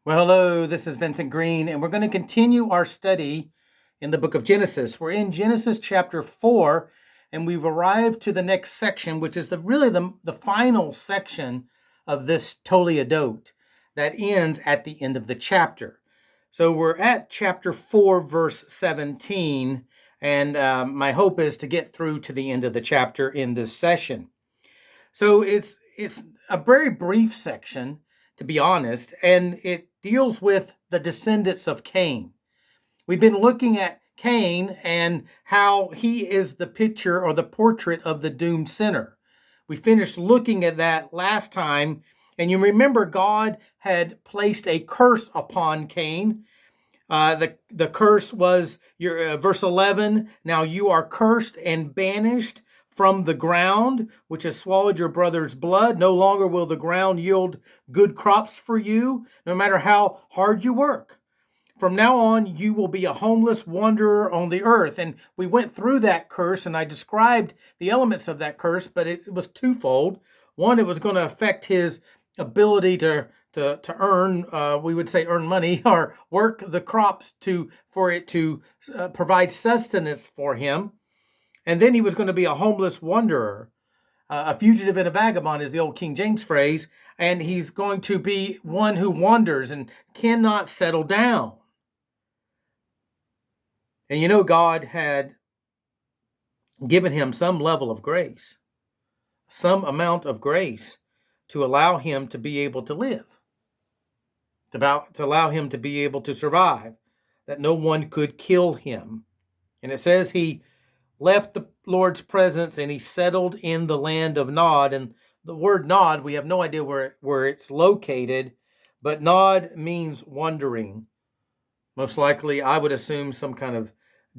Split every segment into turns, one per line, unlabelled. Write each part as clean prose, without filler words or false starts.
Well, hello, this is Vincent Green, and we're going to continue our study in the book of Genesis. We're in Genesis chapter 4, and we've arrived to the next section, which is the final section of this Toledot that ends at the end of the chapter. So we're at chapter 4, verse 17, and my hope is to get through to the end of the chapter in this session. So it's a very brief section, to be honest, and it deals with the descendants of Cain. We've been looking at Cain and how he is the picture or the portrait of the doomed sinner. We finished looking at that last time, and you remember God had placed a curse upon Cain. The curse was verse 11. Now you are cursed and banished from the ground, which has swallowed your brother's blood. No longer will the ground yield good crops for you, no matter how hard you work. From now on, you will be a homeless wanderer on the earth. And we went through that curse, and I described the elements of that curse, but it was twofold. One, it was going to affect his ability to earn, we would say earn money or work the crops for it to provide sustenance for him. And then he was going to be a homeless wanderer. A fugitive and a vagabond is the old King James phrase. And he's going to be one who wanders and cannot settle down. And you know, God had given him some level of grace, some amount of grace to allow him to be able to live, to allow him to be able to survive, that no one could kill him. And it says he left the Lord's presence and he settled in the land of Nod. And the word Nod, we have no idea where it's located, but Nod means wandering. Most likely, I would assume some kind of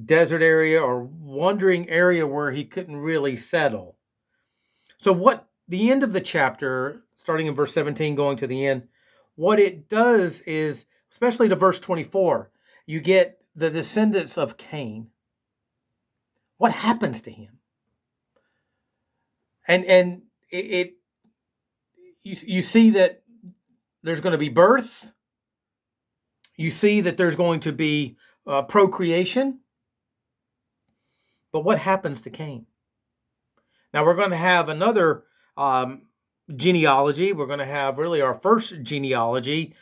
desert area or wandering area where he couldn't really settle. So what the end of the chapter, starting in verse 17, going to the end, what it does is, especially to verse 24, you get the descendants of Cain. What happens to him? And you see that there's going to be birth. You see that there's going to be procreation. But what happens to Cain? Now we're going to have another genealogy. We're going to have really our first genealogy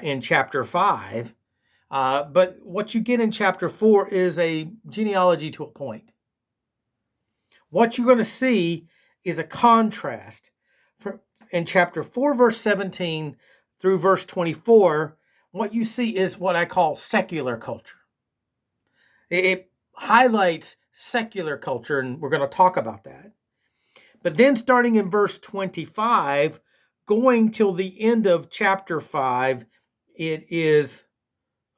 in chapter 5. But what you get in chapter 4 is a genealogy to a point. What you're going to see is a contrast. In chapter 4, verse 17 through verse 24, what you see is what I call secular culture. It highlights secular culture, and we're going to talk about that. But then starting in verse 25, going till the end of chapter 5, it is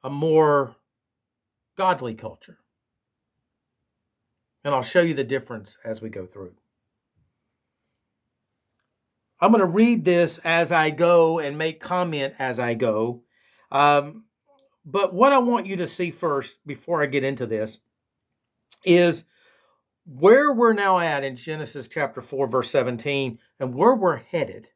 a more godly culture. And I'll show you the difference as we go through. I'm going to read this as I go and make comment as I go. But what I want you to see first, before I get into this, is where we're now at in Genesis chapter 4, verse 17, and where we're headed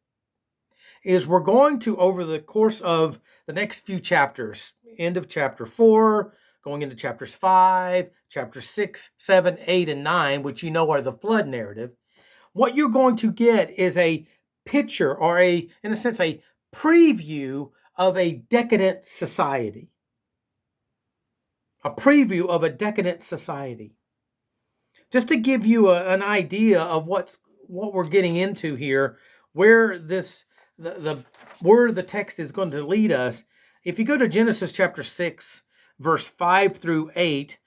is we're going to, over the course of the next few chapters, end of chapter 4, going into chapters 5, chapter 6, 7, 8, and 9, which you know are the flood narrative, what you're going to get is a picture or in a sense, a preview of a decadent society. A preview of a decadent society. Just to give you an idea of what we're getting into here, where where the text is going to lead us. If you go to Genesis chapter 6, verse 5 through 8,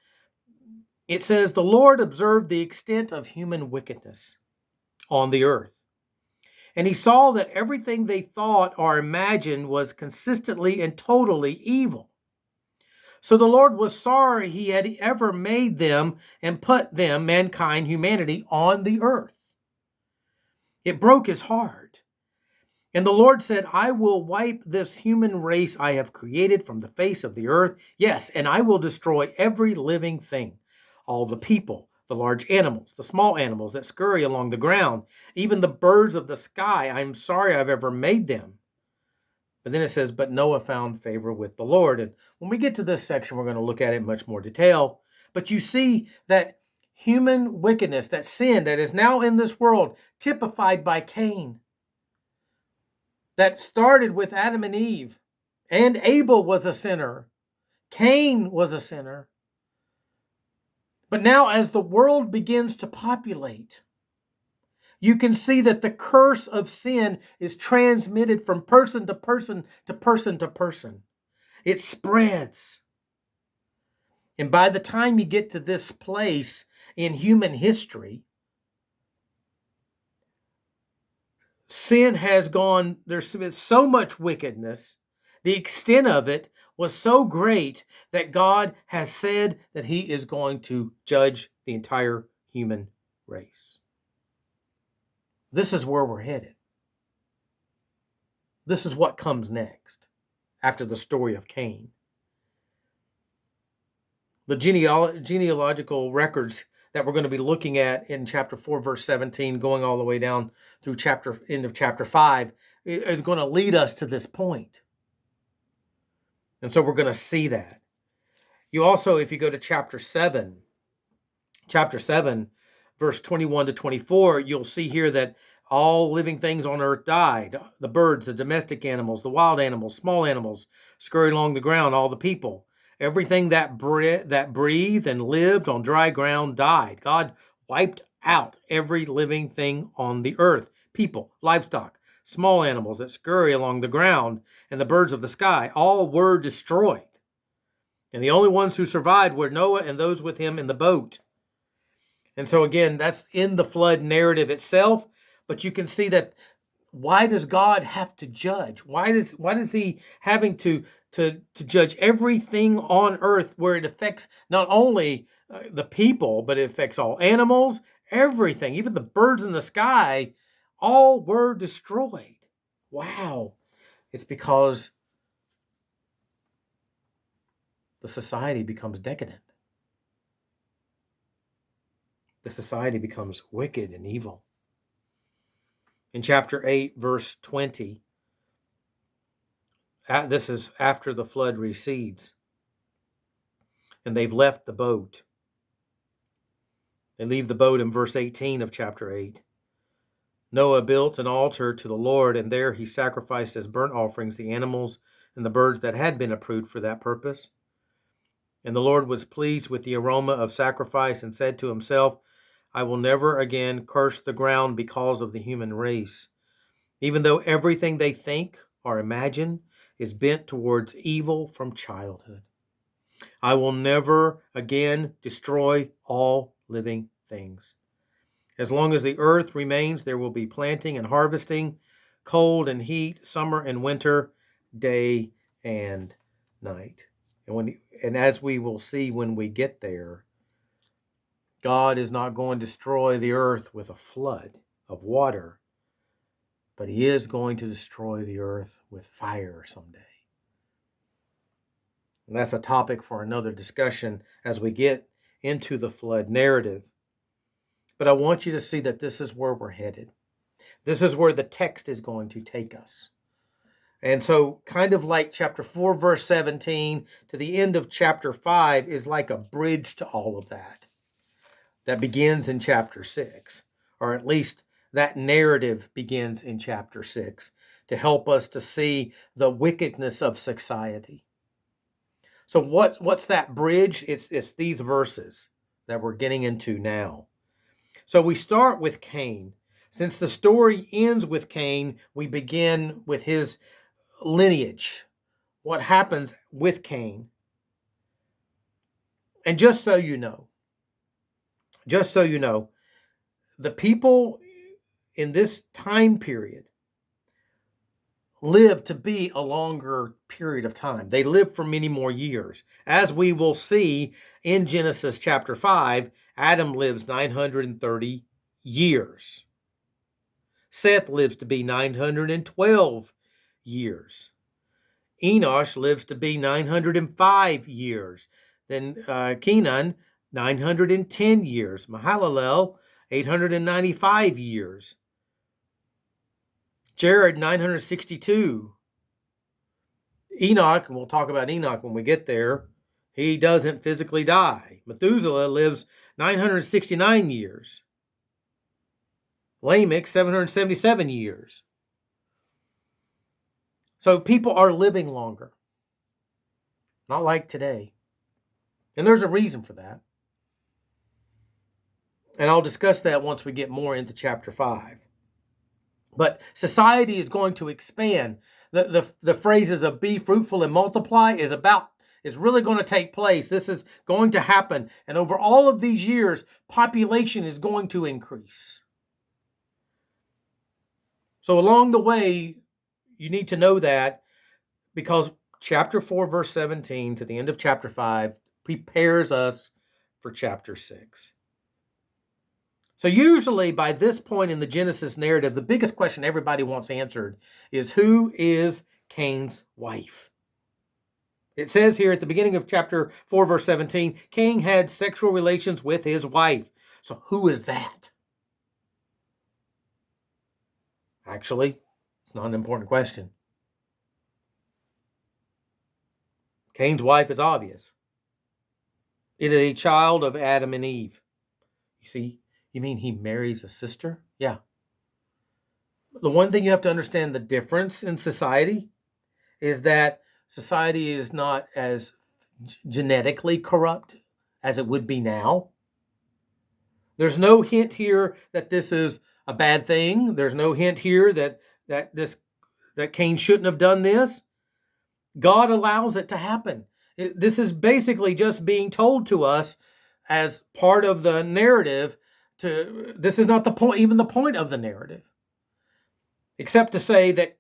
it says, "The Lord observed the extent of human wickedness on the earth. And he saw that everything they thought or imagined was consistently and totally evil. So the Lord was sorry he had ever made them and put them, mankind, humanity, on the earth. It broke his heart. And the Lord said, I will wipe this human race I have created from the face of the earth. Yes, and I will destroy every living thing, all the people, the large animals, the small animals that scurry along the ground, even the birds of the sky. I'm sorry I've ever made them. But then it says, but Noah found favor with the Lord. And when we get to this section, we're going to look at it in much more detail. But you see that human wickedness, that sin that is now in this world, typified by Cain, that started with Adam and Eve. And Abel was a sinner. Cain was a sinner. But now as the world begins to populate, you can see that the curse of sin is transmitted from person to person to person to person. It spreads. And by the time you get to this place in human history, sin has gone, there's been so much wickedness. The extent of it was so great that God has said that he is going to judge the entire human race. This is where we're headed. This is what comes next after the story of Cain. The genealogical records that we're going to be looking at in chapter 4, verse 17, going all the way down through end of chapter 5, is going to lead us to this point. And so we're going to see that. You also, if you go to chapter 7, verse 21 to 24, you'll see here that all living things on earth died. The birds, the domestic animals, the wild animals, small animals, scurried along the ground, all the people. Everything that breathed and lived on dry ground died. God wiped out every living thing on the earth. People, livestock, small animals that scurry along the ground, and the birds of the sky, all were destroyed. And the only ones who survived were Noah and those with him in the boat. And so again, that's in the flood narrative itself, but you can see that why does God have to judge? Why does he having to judge everything on earth where it affects not only the people, but it affects all animals, everything, even the birds in the sky, all were destroyed. Wow. It's because the society becomes decadent. The society becomes wicked and evil. In chapter 8, verse 20, this is after the flood recedes, and they've left the boat. They leave the boat in verse 18 of chapter 8. Noah built an altar to the Lord, and there he sacrificed as burnt offerings the animals and the birds that had been approved for that purpose. And the Lord was pleased with the aroma of sacrifice and said to himself, I will never again curse the ground because of the human race, even though everything they think or imagine is bent towards evil from childhood. I will never again destroy all living things. As long as the earth remains, there will be planting and harvesting, cold and heat, summer and winter, day and night. And as we will see when we get there, God is not going to destroy the earth with a flood of water, but he is going to destroy the earth with fire someday. And that's a topic for another discussion as we get into the flood narrative. But I want you to see that this is where we're headed. This is where the text is going to take us. And so kind of like chapter 4, verse 17 to the end of chapter 5 is like a bridge to all of that. That begins in chapter 6, or at least that narrative begins in chapter 6 to help us to see the wickedness of society. So what's that bridge? It's these verses that we're getting into now. So we start with Cain. Since the story ends with Cain, we begin with his lineage, what happens with Cain. And just so you know, the people in this time period lived to be a longer period of time. They lived for many more years. As we will see in Genesis chapter 5, Adam lives 930 years. Seth lives to be 912 years. Enosh lives to be 905 years. Then Kenan, 910 years. Mahalalel, 895 years. Jared, 962. Enoch, and we'll talk about Enoch when we get there, he doesn't physically die. Methuselah lives 969 years. Lamech, 777 years. So people are living longer. Not like today. And there's a reason for that. And I'll discuss that once we get more into chapter 5. But society is going to expand. The phrases of be fruitful and multiply is really going to take place. This is going to happen. And over all of these years, population is going to increase. So along the way, you need to know that, because chapter 4, verse 17 to the end of chapter 5 prepares us for chapter 6. So usually by this point in the Genesis narrative, the biggest question everybody wants answered is, who is Cain's wife? It says here at the beginning of chapter 4, verse 17, Cain had sexual relations with his wife. So who is that? Actually, it's not an important question. Cain's wife is obvious. It is a child of Adam and Eve. You see, you mean he marries a sister? Yeah. The one thing you have to understand, the difference in society is that society is not as genetically corrupt as it would be now. There's no hint here that this is a bad thing. There's no hint here that Cain shouldn't have done this. God allows it to happen. This is basically just being told to us as part of the narrative. This is not the point, even the point of the narrative, except to say that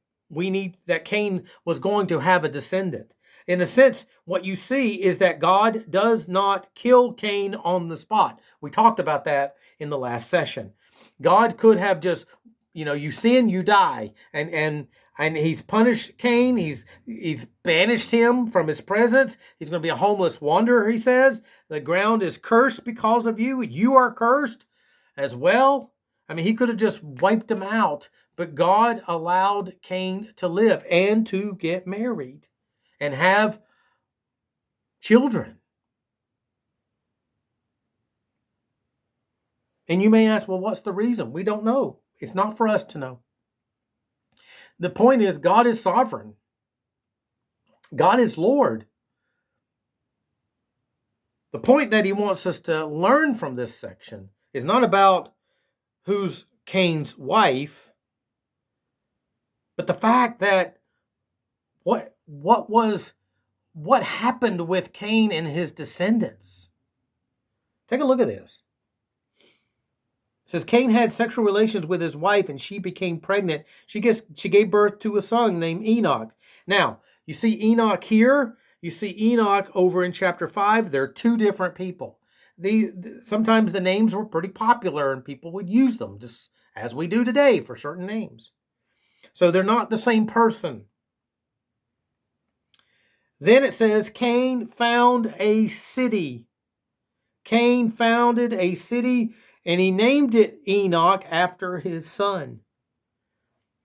Cain was going to have a descendant. In a sense, what you see is that God does not kill Cain on the spot. We talked about that in the last session. God could have just, you sin, you die, and he's punished Cain. He's banished him from his presence. He's going to be a homeless wanderer, he says. The ground is cursed because of you. You are cursed as well. I mean, he could have just wiped him out, but God allowed Cain to live and to get married and have children. And you may ask, well, what's the reason? We don't know. It's not for us to know. The point is, God is sovereign. God is Lord. The point that he wants us to learn from this section is not about who's Cain's wife, but the fact that what happened with Cain and his descendants. Take a look at this. It says Cain had sexual relations with his wife and she became pregnant. She gave birth to a son named Enoch. Now, you see Enoch here. You see Enoch over in chapter 5. They're two different people. Sometimes the names were pretty popular and people would use them, just as we do today for certain names. So they're not the same person. Then it says Cain found a city. Cain founded a city and he named it Enoch after his son.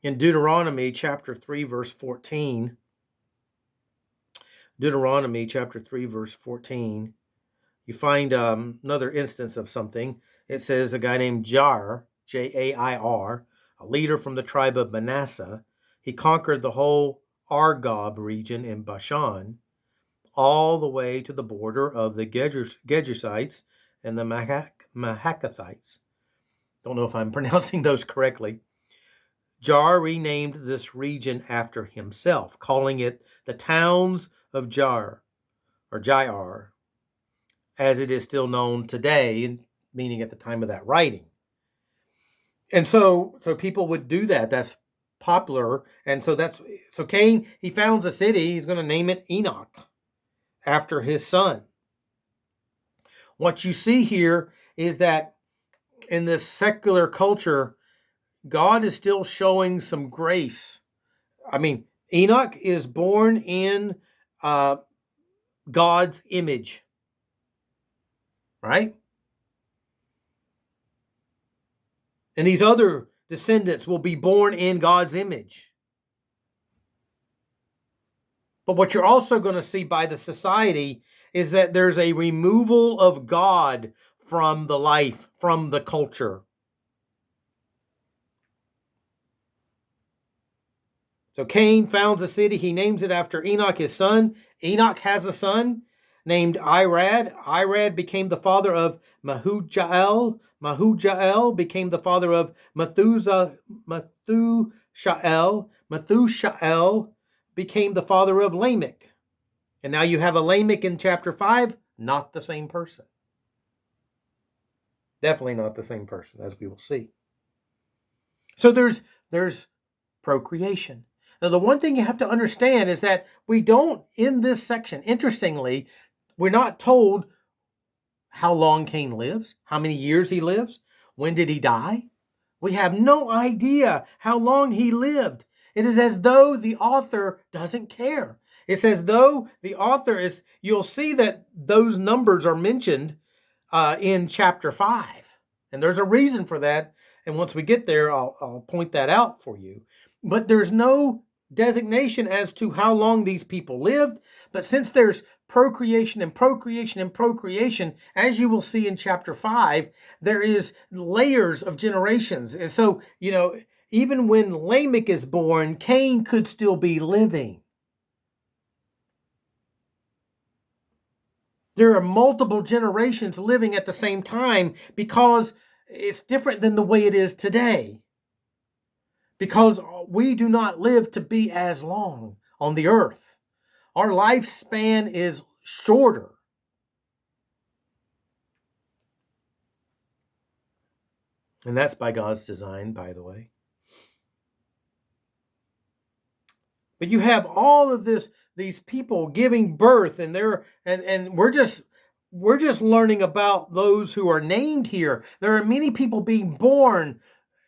In Deuteronomy chapter 3, verse 14. Deuteronomy chapter 3, verse 14. You find another instance of something. It says a guy named Jair, Jair, a leader from the tribe of Manasseh. He conquered the whole Argob region in Bashan, all the way to the border of the Gergesites and the Mahakathites. Don't know if I'm pronouncing those correctly. Jair renamed this region after himself, calling it the towns of Jair, as it is still known today, meaning at the time of that writing. And so people would do that. That's popular. And so Cain, he founds a city. He's going to name it Enoch after his son. What you see here is that in this secular culture, God is still showing some grace. I mean, Enoch is born in God's image, right? And these other descendants will be born in God's image. But what you're also going to see by the society is that there's a removal of God from the life, from the culture. So Cain founds a city. He names it after Enoch, his son. Enoch has a son named Irad. Irad became the father of Mahujael. Mahujael became the father of Methuselah. Methuselah became the father of Lamech. And now you have a Lamech in chapter 5, not the same person. Definitely not the same person, as we will see. So there's procreation. Now, the one thing you have to understand is that we don't, in this section, interestingly, we're not told how long Cain lives, how many years he lives, when did he die. We have no idea how long he lived. It is as though the author doesn't care. It's as though the author is, you'll see that those numbers are mentioned in chapter 5. And there's a reason for that. And once we get there, I'll point that out for you. But there's no designation as to how long these people lived. But since there's procreation and procreation and procreation, as you will see in chapter 5, there is layers of generations. And so, even when Lamech is born, Cain could still be living. There are multiple generations living at the same time because it's different than the way it is today. Because we do not live to be as long on the earth. Our lifespan is shorter. And that's by God's design, by the way. But you have all of these people giving birth, and we're just learning about those who are named here. There are many people being born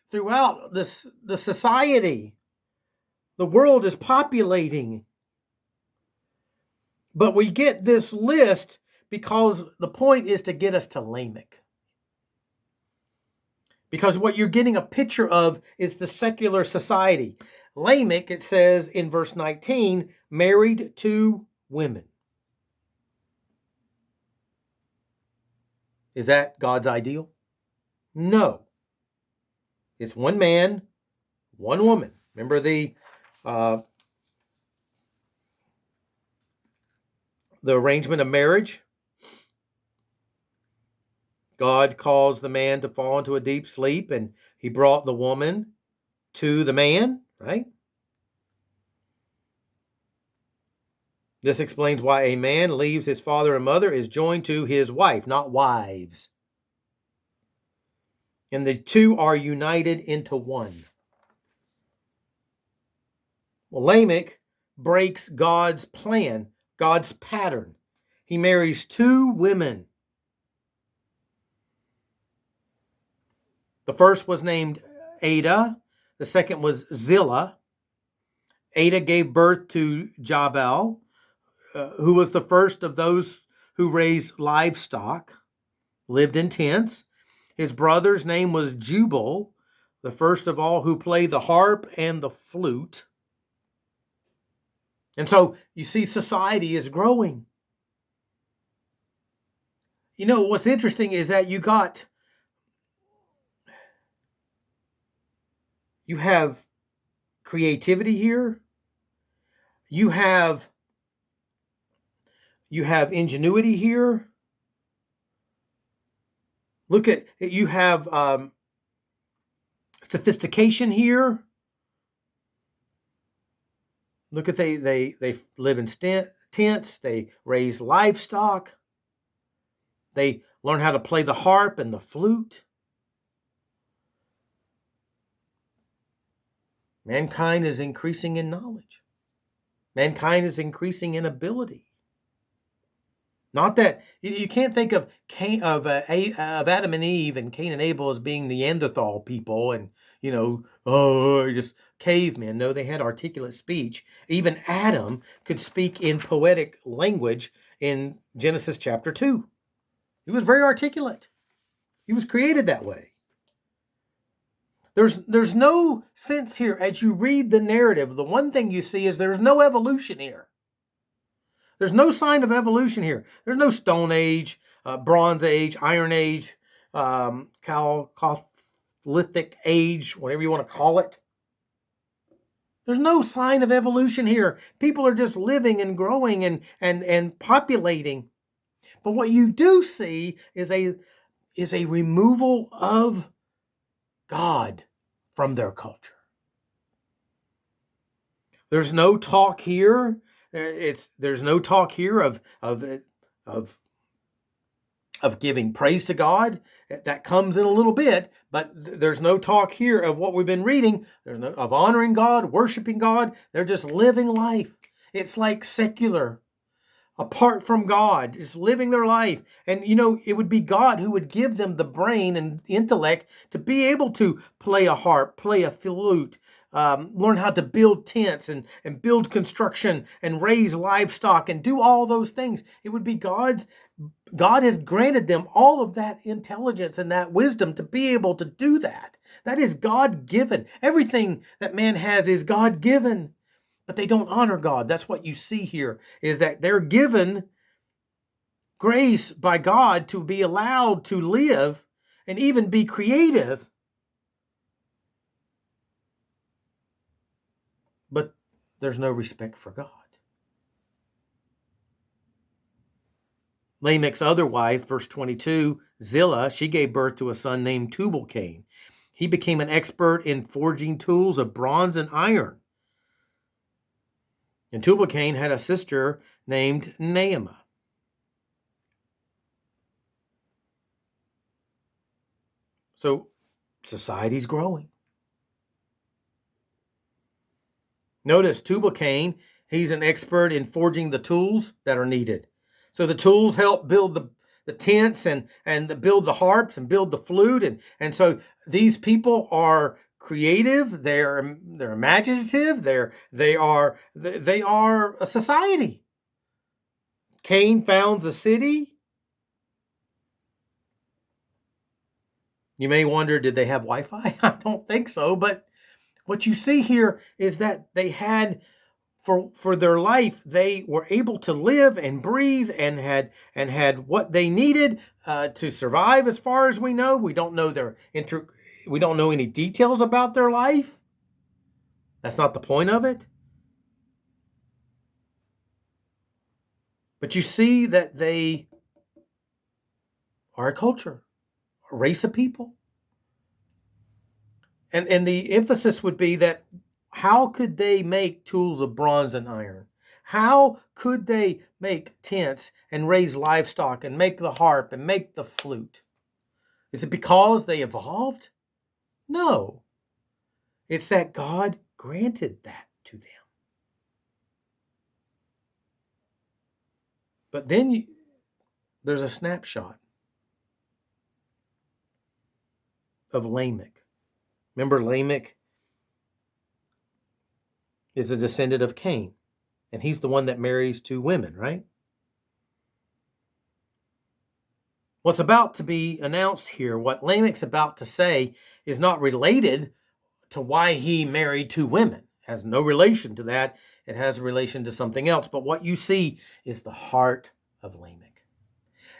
throughout the society. The world is populating. But we get this list because the point is to get us to Lamech. Because what you're getting a picture of is the secular society. Lamech, it says in verse 19, married 2 women. Is that God's ideal? No. It's 1 man, 1 woman. Remember the arrangement of marriage? God caused the man to fall into a deep sleep, and he brought the woman to the man, right? This explains why a man leaves his father and mother, is joined to his wife, not wives. And the 2 are united into 1. Well, Lamech breaks God's plan, God's pattern. He marries 2 women. The first was named Ada. The second was Zillah. Ada gave birth to Jabal, who was the first of those who raised livestock, lived in tents. His brother's name was Jubal, the first of all who played the harp and the flute. And so you see, society is growing. What's interesting is that you have creativity here. You have ingenuity here. Look at, you have sophistication here. Look at, they live in tents. They raise livestock. They learn how to play the harp and the flute. Mankind is increasing in knowledge. Mankind is increasing in ability. Not that you can't think of Adam and Eve and Cain and Abel as being Neanderthal people and just cavemen. No, they had articulate speech. Even Adam could speak in poetic language in Genesis chapter 2. He was very articulate. He was created that way. There's no sense here as you read the narrative. The one thing you see is there's no evolution here. There's no sign of evolution here. There's no Stone Age, Bronze Age, Iron Age, Chalcolithic Age, whatever you want to call it. There's no sign of evolution here. People are just living and growing and populating. But what you do see is a removal of God from their culture. There's no talk here. There's no talk here of giving praise to God. That comes in a little bit, but there's no talk here of what we've been reading. There's no of honoring God, worshiping God. They're just living life. It's like secular, apart from God, just living their life. And it would be God who would give them the brain and intellect to be able to play a harp, play a flute, learn how to build tents and build construction and raise livestock and do all those things. It would be God has granted them all of that intelligence and that wisdom to be able to do that. That is God-given. Everything that man has is God-given, but they don't honor God. That's what you see here, is that they're given grace by God to be allowed to live and even be creative, but there's no respect for God. Lamech's other wife, verse 22, Zillah, she gave birth to a son named Tubal-Cain. He became an expert in forging tools of bronze and iron. And Tubal-Cain had a sister named Naamah. So society's growing. Notice Tubal-Cain, he's an expert in forging the tools that are needed. So the tools help build the tents and build the harps and build the flute. And so these people are creative, they're imaginative, they are a society. Cain founds a city. You may wonder, did they have Wi-Fi? I don't think so, but what you see here is that they had, for their life, they were able to live and breathe and had what they needed to survive. As far as we know, we don't know we don't know any details about their life. That's not the point of it. But you see that they are a culture, a race of people. And the emphasis would be that how could they make tools of bronze and iron? How could they make tents and raise livestock and make the harp and make the flute? Is it because they evolved? No. It's that God granted that to them. But then there's a snapshot of Lamech. Remember, Lamech is a descendant of Cain, and he's the one that marries two women, right? What's about to be announced here, what Lamech's about to say, is not related to why he married two women. It has no relation to that. It has a relation to something else. But what you see is the heart of Lamech.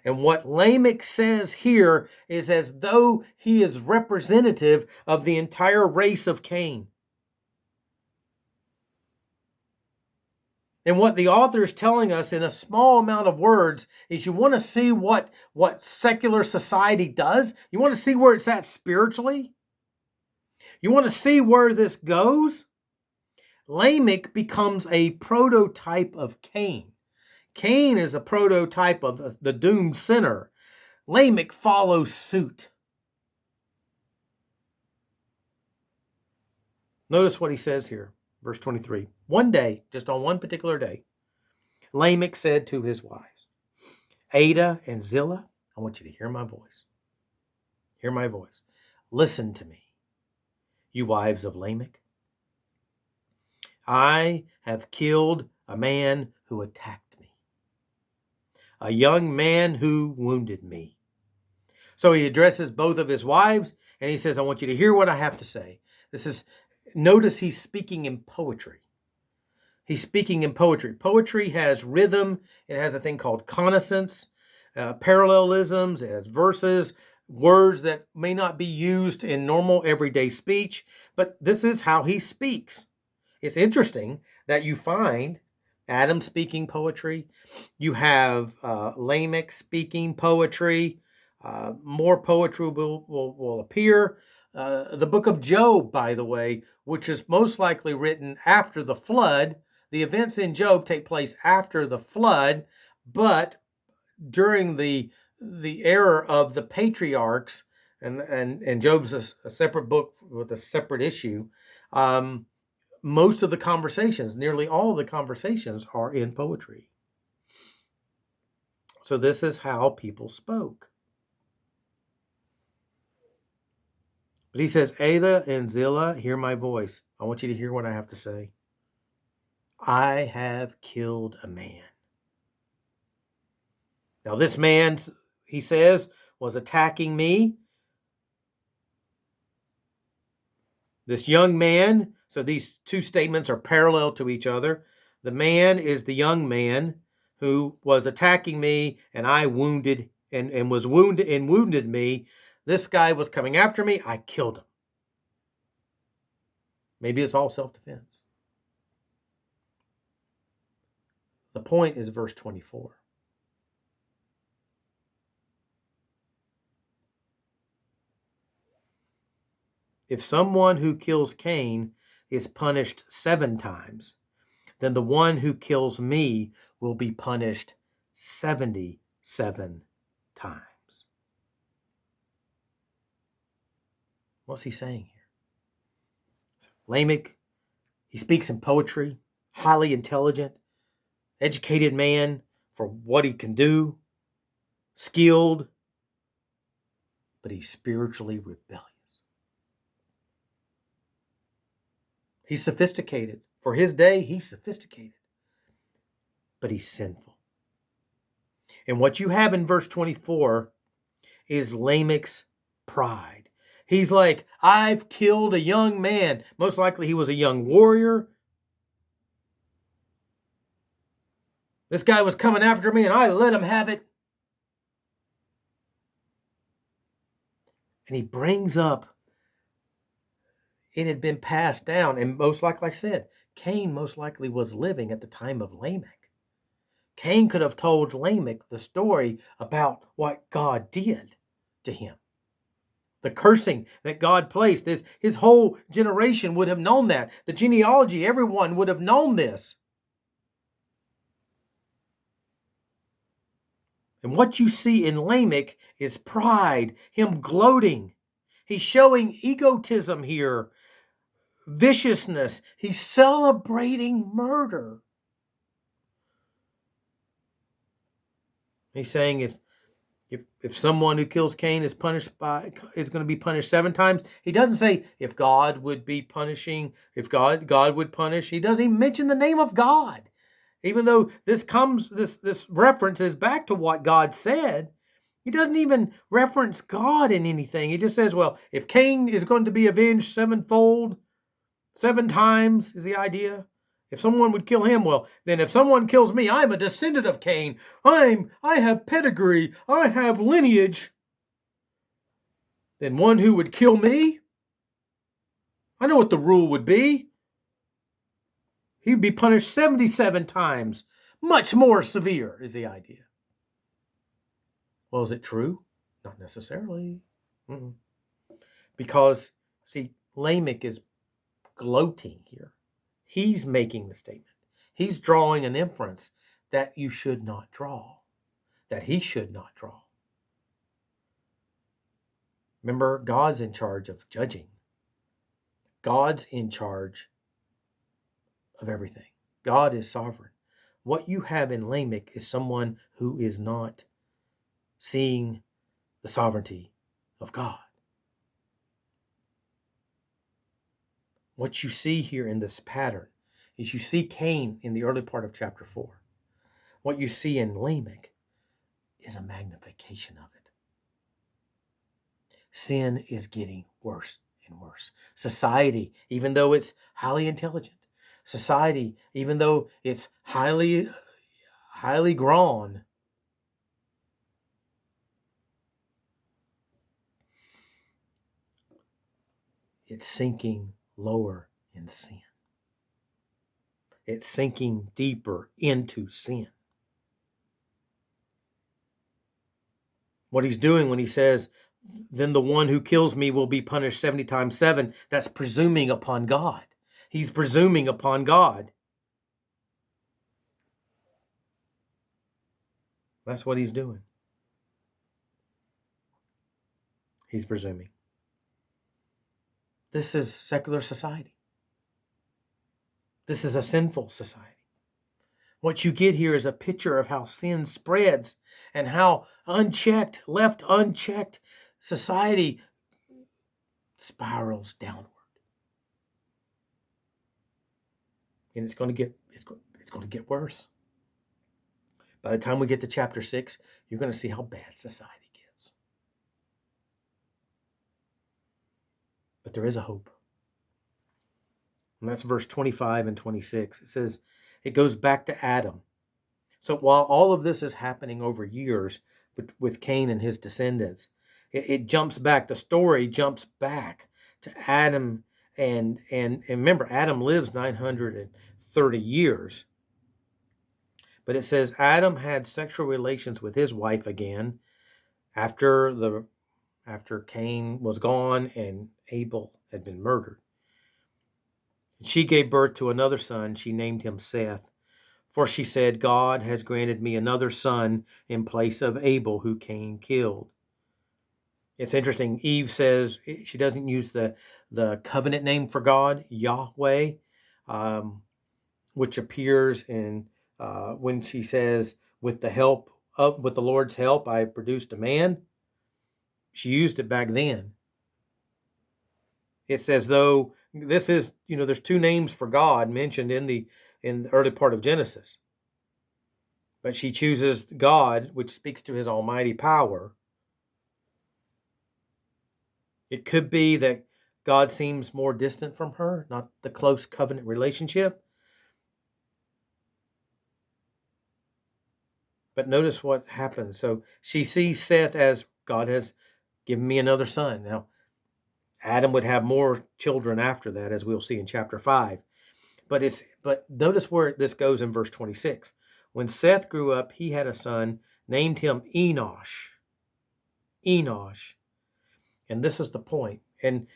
And what Lamech says here is as though he is representative of the entire race of Cain. And what the author is telling us in a small amount of words is you want to see what secular society does. You want to see where it's at spiritually. You want to see where this goes. Lamech becomes a prototype of Cain. Cain is a prototype of the doomed sinner. Lamech follows suit. Notice what he says here. Verse 23, one day, just on one particular day, Lamech said to his wives, Adah and Zillah, I want you to hear my voice. Hear my voice. Listen to me, you wives of Lamech. I have killed a man who attacked me, a young man who wounded me. So he addresses both of his wives, and he says, I want you to hear what I have to say. Notice he's speaking in poetry. He's speaking in poetry. Poetry has rhythm. It has a thing called consonants, parallelisms. It has verses, words that may not be used in normal everyday speech, but this is how he speaks. It's interesting that you find Adam speaking poetry. You have Lamech speaking poetry. More poetry will appear. The book of Job, by the way, which is most likely written after the flood. The events in Job take place after the flood, but during the era of the patriarchs, and Job's a separate book with a separate issue. Most of the conversations, nearly all of the conversations, are in poetry. So this is how people spoke. But he says, Ada and Zillah, hear my voice. I want you to hear what I have to say. I have killed a man. Now this man, he says, was attacking me. This young man, so these two statements are parallel to each other. The man is the young man who was attacking me, and I wounded and was wounded me. This guy was coming after me. I killed him. Maybe it's all self-defense. The point is verse 24. If someone who kills Cain is punished 7 times, then the one who kills me will be punished 77 times. What's he saying here? Lamech, he speaks in poetry, highly intelligent, educated man for what he can do, skilled, but he's spiritually rebellious. He's sophisticated. For his day, he's sophisticated, but he's sinful. And what you have in verse 24 is Lamech's pride. He's like, I've killed a young man. Most likely he was a young warrior. This guy was coming after me and I let him have it. And he brings up, it had been passed down. And most likely, like I said, Cain most likely was living at the time of Lamech. Cain could have told Lamech the story about what God did to him. The cursing that God placed, his whole generation would have known that. The genealogy, everyone would have known this. And what you see in Lamech is pride, him gloating. He's showing egotism here, viciousness. He's celebrating murder. He's saying if someone who kills Cain is going to be punished 7 times, he doesn't say if God would be punishing, if God would punish. He doesn't even mention the name of God. Even though this reference is back to what God said, he doesn't even reference God in anything. He just says, well, if Cain is going to be avenged 7-fold, 7 times is the idea. If someone would kill him, well, then if someone kills me, I'm a descendant of Cain. I have pedigree. I have lineage. Then one who would kill me, I know what the rule would be. He'd be punished 77 times. Much more severe is the idea. Well, is it true? Not necessarily. Because, see, Lamech is gloating here. He's making the statement. He's drawing an inference that you should not draw, that he should not draw. Remember, God's in charge of judging. God's in charge of everything. God is sovereign. What you have in Lamech is someone who is not seeing the sovereignty of God. What you see here in this pattern is you see Cain in the early part of chapter 4. What you see in Lamech is a magnification of it. Sin is getting worse and worse. Society, even though it's highly intelligent, society, even though it's highly grown, it's sinking lower in sin. It's sinking deeper into sin. What he's doing when he says, then the one who kills me will be punished 70 times 7, that's presuming upon God. He's presuming upon God. That's what he's doing. He's presuming. This is secular society. This is a sinful society. What you get here is a picture of how sin spreads and how left unchecked, society spirals downward. And it's going to get worse. By the time we get to chapter 6, you're going to see how bad society gets. But there is a hope. And that's verse 25 and 26. It says, it goes back to Adam. So while all of this is happening over years with Cain and his descendants, it jumps back. The story jumps back to Adam. And remember, Adam lives 930 years. But it says Adam had sexual relations with his wife again after Cain was gone and Abel had been murdered. She gave birth to another son. She named him Seth. For she said, God has granted me another son in place of Abel, who Cain killed. It's interesting. Eve says she doesn't use the covenant name for God, Yahweh, which appears in when she says, with the Lord's help, I produced a man. She used it back then. It's as though this is, there's two names for God mentioned in the early part of Genesis. But she chooses God, which speaks to his almighty power. It could be that God seems more distant from her, not the close covenant relationship. But notice what happens. So she sees Seth as, God has given me another son. Now, Adam would have more children after that, as we'll see in chapter 5. But notice where this goes in verse 26. When Seth grew up, he had a son, named him Enosh. Enosh. And this is the point. And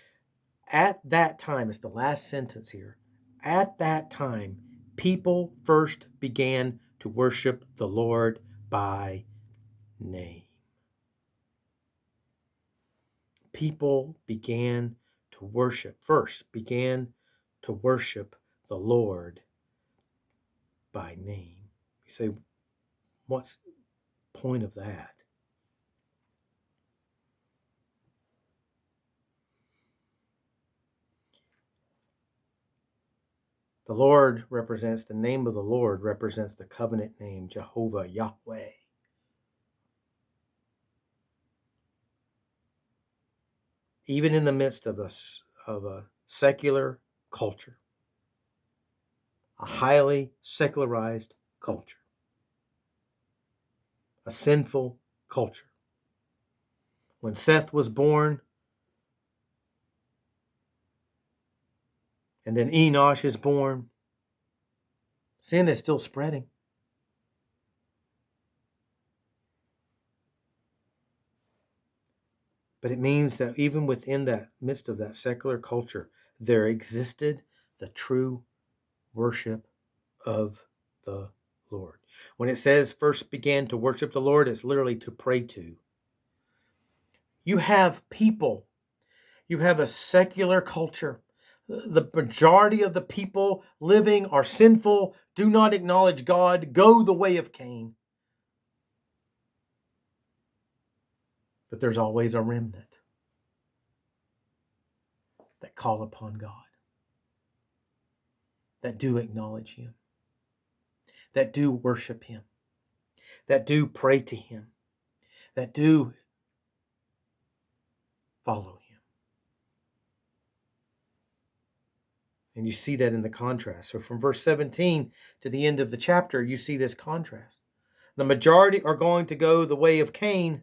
at that time, it's the last sentence here. At that time, people first began to worship the Lord by name. People began to worship the Lord by name. You say, what's the point of that? The name of the Lord represents the covenant name, Jehovah, Yahweh. Even in the midst of a secular culture, a highly secularized culture, a sinful culture. When Seth was born, and then Enosh is born, sin is still spreading. But it means that even within that midst of that secular culture, there existed the true worship of the Lord. When it says first began to worship the Lord, it's literally to pray to. You have people, you have a secular culture. The majority of the people living are sinful, do not acknowledge God, go the way of Cain. But there's always a remnant that call upon God, that do acknowledge him, that do worship him, that do pray to him, that do follow him. And you see that in the contrast. So from verse 17 to the end of the chapter, you see this contrast. The majority are going to go the way of Cain.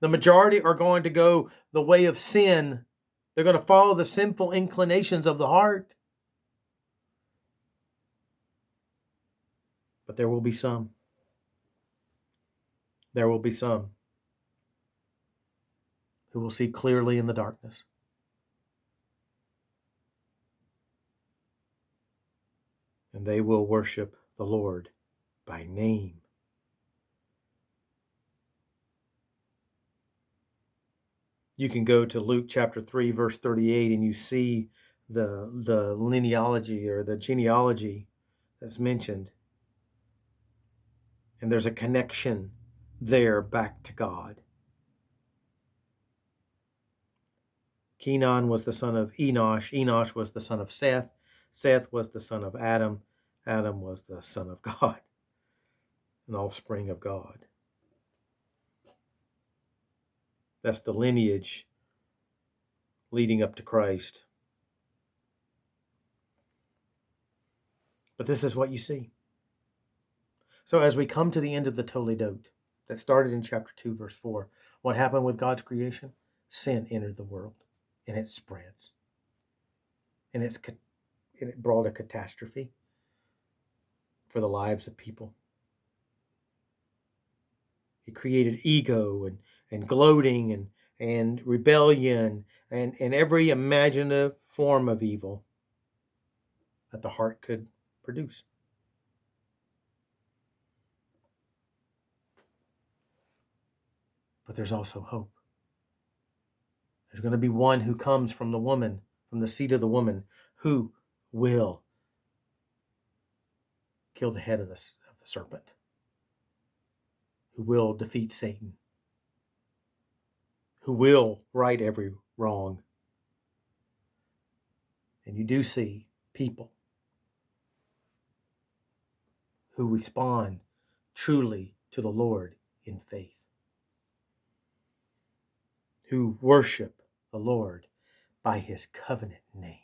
The majority are going to go the way of sin. They're going to follow the sinful inclinations of the heart. But there will be some. There will be some who will see clearly in the darkness. And they will worship the Lord by name. You can go to Luke chapter 3, verse 38, and you see the linealogy or the genealogy that's mentioned. And there's a connection there back to God. Kenan was the son of Enosh. Enosh was the son of Seth. Seth was the son of Adam. Adam was the son of God, an offspring of God. That's the lineage leading up to Christ. But this is what you see. So as we come to the end of the Toledot that started in chapter 2, verse 4, what happened with God's creation? Sin entered the world, and it spreads. And it brought a catastrophe for the lives of people. It created ego and gloating and rebellion and every imaginative form of evil that the heart could produce. But there's also hope. There's going to be one who comes from the woman, from the seed of the woman, who will kill the head of the serpent, who will defeat Satan, who will right every wrong. And you do see people who respond truly to the Lord in faith, who worship the Lord by his covenant name.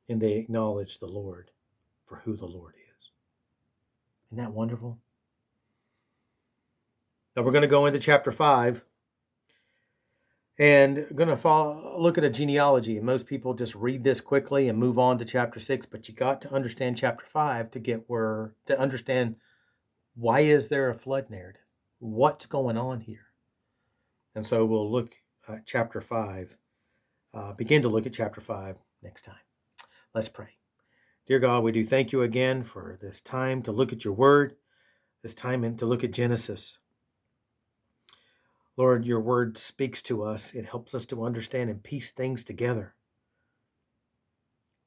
And they acknowledge the Lord for who the Lord is. Isn't that wonderful? Now we're going to go into chapter 5 and going to look at a genealogy. And most people just read this quickly and move on to chapter 6, but you got to understand chapter 5 to understand why is there a flood narrative? What's going on here? And so we'll look at chapter 5, begin to look at chapter 5 next time. Let's pray. Dear God, we do thank you again for this time to look at your word, this time to look at Genesis. Lord, your word speaks to us. It helps us to understand and piece things together.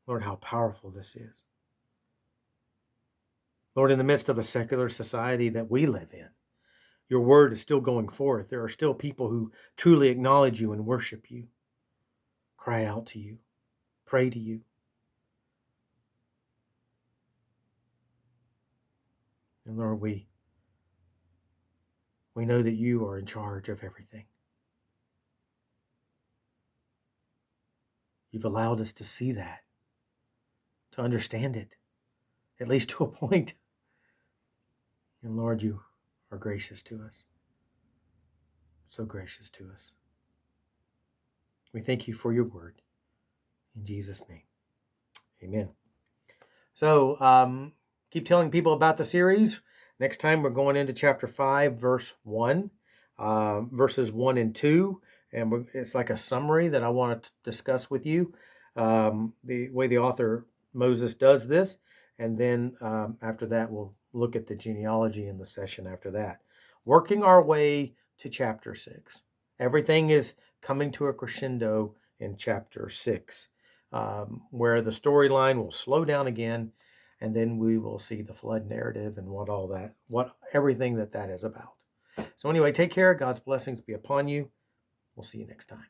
Lord, how powerful this is. Lord, in the midst of a secular society that we live in, your word is still going forth. There are still people who truly acknowledge you and worship you, cry out to you, pray to you. And Lord, we know that you are in charge of everything. You've allowed us to see that, to understand it, at least to a point. And Lord, you are gracious to us. So gracious to us. We thank you for your word. In Jesus' name, amen. So keep telling people about the series. Next time we're going into chapter 5, verse 1, verses 1 and 2. And it's like a summary that I want to discuss with you, the way the author Moses does this. And then after that, we'll look at the genealogy in the session after that. Working our way to chapter 6. Everything is coming to a crescendo in chapter 6, where the storyline will slow down again, and then we will see the flood narrative and everything that is about. So anyway, take care. God's blessings be upon you. We'll see you next time.